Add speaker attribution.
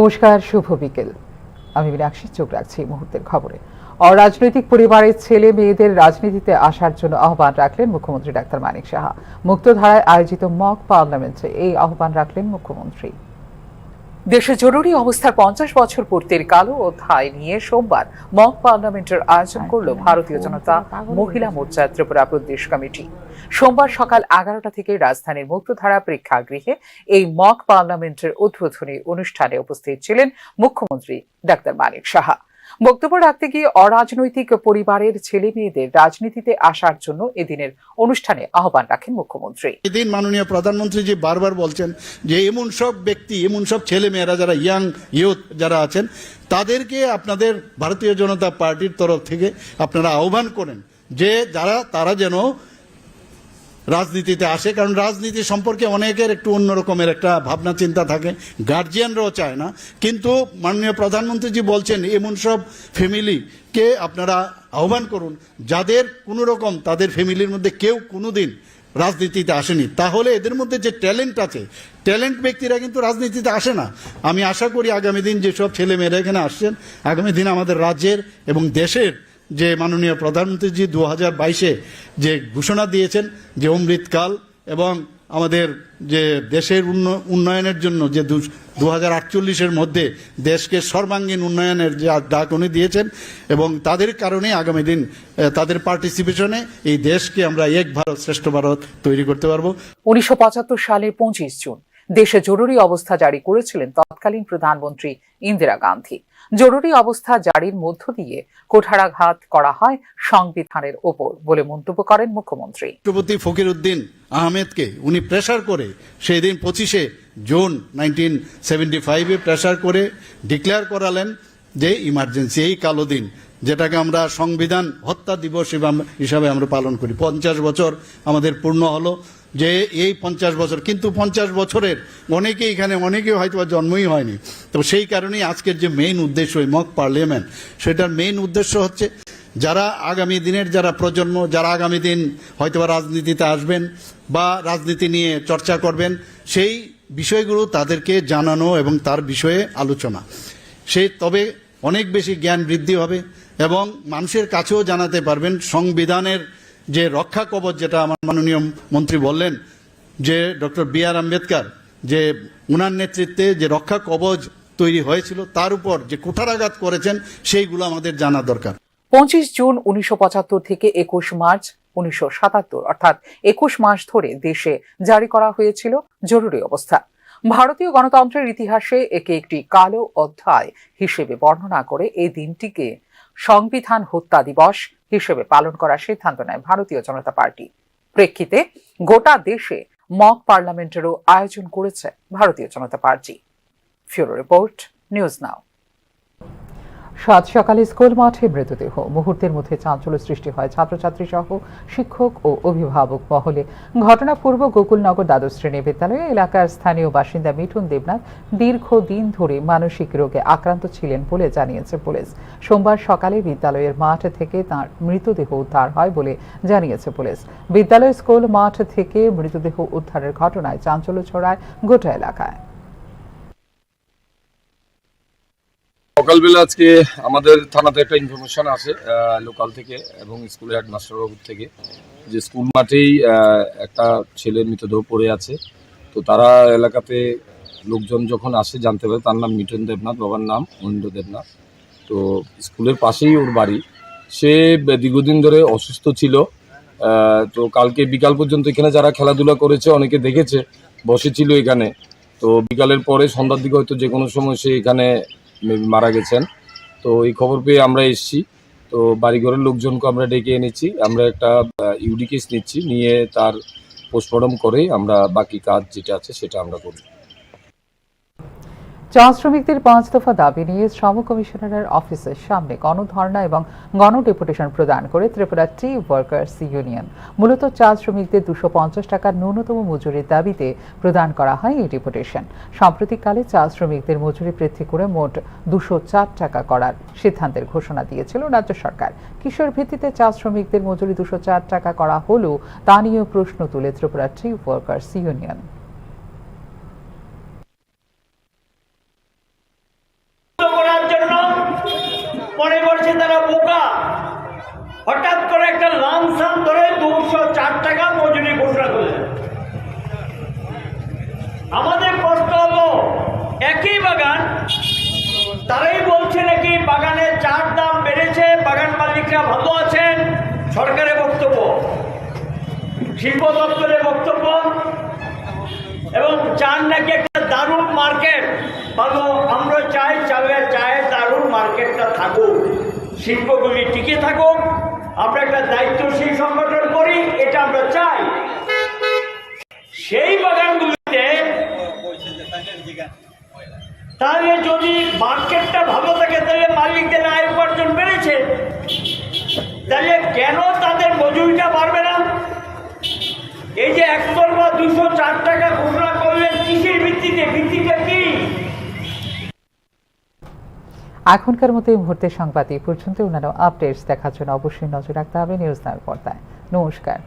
Speaker 1: নমস্কার, শুভ বিকেল। আমি মীনাক্ষী, চোখ রাখছি মুহূর্তের খবরে। অরাজনৈতিক পরিবারের ছেলে মেয়েদের রাজনীতিতে আসার জন্য আহ্বান রাখলেন মুখ্যমন্ত্রী ডাক্তার মানিক সাহা। মুক্তধারায় আয়োজিত মক পার্লামেন্টে এই আহ্বান রাখলেন মুখ্যমন্ত্রী। দেশে জরুরি অবস্থার 50 বছর পূর্তির কালো অধ্যায় নিয়ে সোমবার মক পার্লামেন্টের আয়োজন করল ভারতীয় জনতা মহিলা মোর্চা ত্রিপুরা প্রদেশ কমিটি। সোমবার সকাল 11টা থেকে রাজধানীর মুক্তধারা প্রেক্ষাগৃহে এই মক পার্লামেন্টের উদ্বোধনী অনুষ্ঠানে উপস্থিত ছিলেন মুখ্যমন্ত্রী ডাক্তার মানিক সাহা। বক্তব্য রাখতে গিয়ে অরাজনৈতিক পরিবারের ছেলে মেয়েদের রাজনীতিতে আসার জন্য এদিনের অনুষ্ঠানে আহ্বান রাখেন মুখ্যমন্ত্রী।
Speaker 2: এদিন মাননীয় প্রধানমন্ত্রীজি বারবার বলছেন যে এমন সব ব্যক্তি, এমন সব ছেলে মেয়েরা যারা ইয়াং ইউথ যারা আছেন তাদেরকে আপনাদের ভারতীয় জনতা পার্টির তরফ থেকে আপনারা আহ্বান করেন যে তারা যেন রাজনীতিতে আসে। কারণ রাজনীতি সম্পর্কে অনেকের একটু অন্যরকমের একটা ভাবনা চিন্তা থাকে, গার্জিয়ানরাও চায় না। কিন্তু মাননীয় প্রধানমন্ত্রীজি বলছেন এমন সব ফ্যামিলিকে আপনারা আহ্বান করুন যাদের কোনো রকম তাদের ফ্যামিলির মধ্যে কেউ কোনোদিন রাজনীতিতে আসেনি। তাহলে এদের মধ্যে যে ট্যালেন্ট আছে, ট্যালেন্ট ব্যক্তিরা কিন্তু রাজনীতিতে আসে না। আমি আশা করি আগামী দিন যেসব ছেলে মেয়েরা এখানে আসছেন, আগামী দিন আমাদের রাজ্যের এবং দেশের যে মাননীয় প্রধানমন্ত্রীজি 2022-এ যে ঘোষণা দিয়েছেন যে অমৃতকাল এবং আমাদের যে দেশের উন্নয়নের জন্য যে 2048-এর মধ্যে দেশকে সর্বাঙ্গীন উন্নয়নের যে ডাক উনি দিয়েছেন এবং তাদের কারণে আগামী দিন তাদের পার্টিসিপেশনে এই দেশকে আমরা এক ভারত শ্রেষ্ঠ ভারত তৈরি করতে পারবো।
Speaker 1: 1975 সালের 25 জুন দেশে জরুরি অবস্থা জারি করেছিলেন তৎকালীন প্রধানমন্ত্রী ইন্দিরা গান্ধী। জরুরি অবস্থা জারির মধ্য দিয়ে কুঠারাঘাত করা হয় সংবিধানের ওপর বলে মন্তব্য করেন মুখ্যমন্ত্রী।
Speaker 2: রাষ্ট্রপতি ফকিরউদ্দিন আহমেদকে উনি প্রেসার করে সেই দিন 25শে জুন 1975-এ প্রেসার করে ডিক্লেয়ার করালেন যে ইমার্জেন্সি, এই কালো দিন, যেটাকে আমরা সংবিধান হত্যা দিবস হিসাবে আমরা পালন করি। 50 বছর আমাদের পূর্ণ হলো যে এই 50 বছর, কিন্তু 50 বছরের অনেকে হয়তো জন্মই হয়নি। তো সেই কারণেই আজকের যে মেইন উদ্দেশ্য এই মক পার্লামেন্ট, সেটার মেইন উদ্দেশ্য হচ্ছে যারা আগামী দিনের যারা প্রজন্ম, যারা আগামী দিন হয়তো রাজনীতিতে আসবেন বা রাজনীতি নিয়ে চর্চা করবেন, সেই বিষয়গুলো তাদেরকে জানানো এবং তার বিষয়ে আলোচনা, তবে অনেক বেশি জ্ঞান বৃদ্ধি হবে এবং মানুষের কাছেও জানাতে পারবেন সংবিধানের যে রক্ষা কবচ, যেটা আমার মাননীয় মন্ত্রী বললেন যে ডক্টর বি.আর. আম্বেদকর যে উনার নেতৃত্বে যে রক্ষা কবচ তৈরি হয়েছিল তার উপর যে কুঠারাঘাত করেছেন সেইগুলো আমাদের জানা দরকার।
Speaker 1: 25 জুন 1975 থেকে 21 মার্চ 1977 অর্থাৎ 21 মাস ধরে দেশে জারি করা হয়েছিল জরুরি অবস্থা। ভারতীয় গণতন্ত্রের ইতিহাসে একে একটি কালো অধ্যায় হিসেবে বর্ণনা করে এই দিনটিকে সংবিধান হত্যা দিবস হিসেবে পালন করার সিদ্ধান্ত নেয় ভারতীয় জনতা পার্টি। প্রেক্ষিতে গোটা দেশে মক পার্লামেন্টেরও আয়োজন করেছে Bharatiya Janata Party. Bureau report, news now. সাত সকালে স্কুল মাঠে মৃতদেহ, মুহূর্তের মধ্যে চাঞ্চল্য সৃষ্টি হয় ছাত্রছাত্রী সহ শিক্ষক ও অভিভাবক মহলে। ঘটনা পূর্ব গোকুলনগর দ্বাদশ শ্রেণী বিদ্যালয়ে এলাকার স্থানীয় বাসিন্দা মিঠুন দেবনাথ দীর্ঘদিন ধরে মানসিক রোগে আক্রান্ত ছিলেন বলে জানিয়েছে পুলিশ। সোমবার সকালে বিদ্যালয়ের মাঠ থেকে তার মৃতদেহ উদ্ধার হয় বলে জানিয়েছে পুলিশ। বিদ্যালয় স্কুল মাঠ থেকে মৃতদেহ উদ্ধারের ঘটনায় চাঞ্চল্য ছড়ায় গোটা এলাকায়।
Speaker 3: সকালবেলা আজকে আমাদের থানাতে একটা ইনফরমেশন আসে লোকাল থেকে এবং স্কুলের হেডমাস্টার বাবুর থেকে যে স্কুল মাঠেই একটা ছেলের মৃতদেহ পড়ে আছে। তো তারা এলাকাতে লোকজন যখন আসে জানতে পারে তার নাম মিঠুন দেবনাথ, বাবার নাম মহেন্দ্র দেবনাথ। তো স্কুলের পাশেই ওর বাড়ি। সে দীর্ঘদিন ধরে অসুস্থ ছিল। তো কালকে বিকাল পর্যন্ত এখানে যারা খেলাধুলা করেছে অনেকে দেখেছে, বসেছিল এখানে। তো বিকালের পরে সন্ধ্যার দিকে হয়তো যে কোনো সময় সে এখানে মারা গেছেন। তো এই খবর পেয়ে আমরা এসেছি। তো বাড়িঘরের লোকজনকে আমরা ডেকে এনেছি, আমরা একটা ইউডি কেস নিচ্ছি, নিয়ে তার পোস্টমর্টম করে আমরা বাকি কাজ যেটা আছে সেটা আমরা করি।
Speaker 1: চা শ্রমিকদের 5 দফা দাবি নিয়ে শ্রম কমিশনারের অফিসের সামনে গণধর্ণা এবং গণডেপুটেশন প্রদান করে ত্রিপুরা টি ওয়ার্কার্স ইউনিয়ন। মূলত চা শ্রমিকদের 250 টাকার ন্যূনতম মজুরির দাবিতে প্রদান করা হয় এই ডেপুটেশন। সাম্প্রতিককালে চা শ্রমিকদের মজুরি বৃদ্ধি করে মোট 204 টাকা করার সিদ্ধান্তের ঘোষণা দিয়েছিল রাজ্য সরকার। কিসের ভিত্তিতে চা শ্রমিকদের মজুরি 204 টাকা করা হলো তা নিয়ে প্রশ্ন তুলে ত্রিপুরা টি ওয়ার্কার্স ইউনিয়ন।
Speaker 4: ধরে 204 টাকা মজুরি ঘোষণা করলেন। আমাদের প্রশ্ন হলো, একই বাগান, তারাই বলছে নাকি বাগানের চার দাম বেড়েছে, বাগান মালিকরা ভালো আছেন, সরকারের বক্তব্য, শিল্প দপ্তরের বক্তব্য, এবং চান নাকি একটা দারুণ মার্কেট ভালো। আমরা চাই চায়ের দারুণ মার্কেটটা থাকুক, শিল্পগুলি টিকে থাকুক, আমরা একটা দায়িত্বশীল সংগঠন করি, এটা আমরা চাই। সেই বাগানগুলিতে তাহলে যদি মার্কেটটা ভালো থাকে তাহলে মালিকদের আয় উপার্জন বেড়েছে, তাহলে কেন তাদের মজুরিটা বাড়বে না? এই যে 100 বা 204 টাকা ঘোষণা করলেন, কিসের ভিত্তিতে? ভিত্তিটা কি?
Speaker 1: এখনকার মতো এই মুহূর্তে সংবাদ এই পর্যন্ত। অন্যান্য আপডেটস দেখার জন্য অবশ্যই নজর রাখতে হবে নিউজ নামের পর্দায়। নমস্কার।